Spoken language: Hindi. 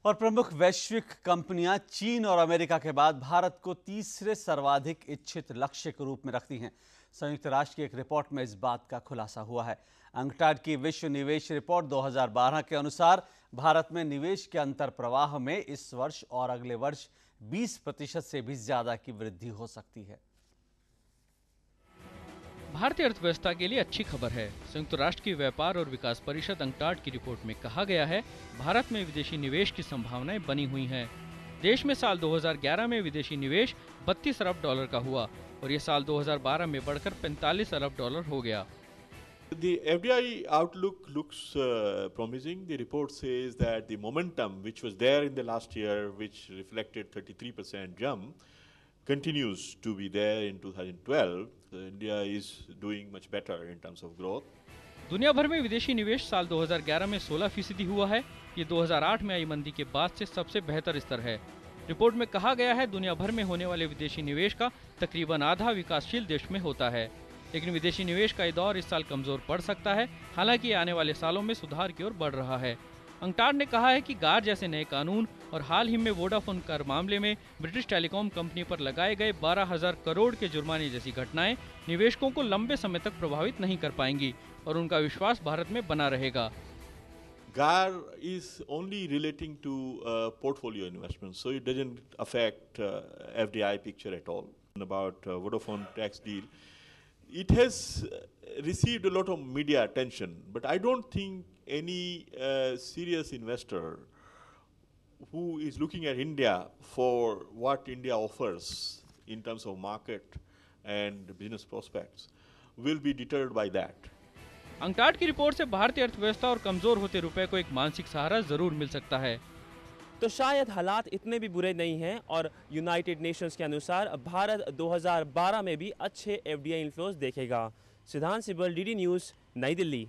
और प्रमुख वैश्विक कंपनियां चीन और अमेरिका के बाद भारत को तीसरे सर्वाधिक इच्छित लक्ष्य के रूप में रखती हैं। संयुक्त राष्ट्र की एक रिपोर्ट में इस बात का खुलासा हुआ है। अंकटाड की विश्व निवेश रिपोर्ट 2012 के अनुसार भारत में निवेश के अंतर प्रवाह में इस वर्ष और अगले वर्ष 20% से भी ज्यादा की वृद्धि हो सकती है। भारतीय अर्थव्यवस्था के लिए अच्छी खबर है। संयुक्त राष्ट्र की व्यापार और विकास परिषद अंकटाड की रिपोर्ट में कहा गया है, भारत में विदेशी निवेश की संभावनाएं बनी हुई हैं। देश में साल 2011 में विदेशी निवेश 32 अरब डॉलर का हुआ और ये साल 2012 में बढ़कर 45 अरब डॉलर हो गया। The FDI outlook looks promising. The report says that the momentum which was there in the last year, which reflected 33% jump, continues to be there in 2012. So India is doing much better in terms of growth. दुनिया भर में विदेशी निवेश साल 2011 में 16% हुआ है। ये 2008 में आई मंदी के बाद से सबसे बेहतर स्तर है। रिपोर्ट में कहा गया है, दुनिया भर में होने वाले विदेशी निवेश का तकरीबन आधा विकासशील देश में होता है, लेकिन विदेशी निवेश का ये दौर इस साल कमजोर पड़ सकता है। हालांकि ये आने वाले सालों में सुधार की ओर बढ़ रहा है। अंकटाड ने कहा है कि गार जैसे नए कानून और हाल ही में वोडाफोन कर मामले में ब्रिटिश टेलीकॉम कंपनी पर लगाए गए 12,000 करोड़ के जुर्माने जैसी घटनाएं निवेशकों को लंबे समय तक प्रभावित नहीं कर पाएंगी और उनका विश्वास भारत में बना रहेगा। GAR is only relating to portfolio investments, so it doesn't affect FDI picture at all. About Vodafone tax deal, it has received a lot of media attention, but I don't think any serious investor who is looking at India for what India offers in terms of market and business prospects will be deterred by that. UNCTAD की रिपोर्ट से भारतीय अर्थव्यवस्था और कमजोर होते रुपए को एक मानसिक सहारा जरूर मिल सकता है। तो शायद हालात इतने भी बुरे नहीं हैं और यूनाइटेड नेशंस के अनुसार भारत 2012 में भी अच्छे FDI इन्फ्लोज देखेगा। सिद्धांत सिब्बल, DD न्यूज़, नई दिल्ली।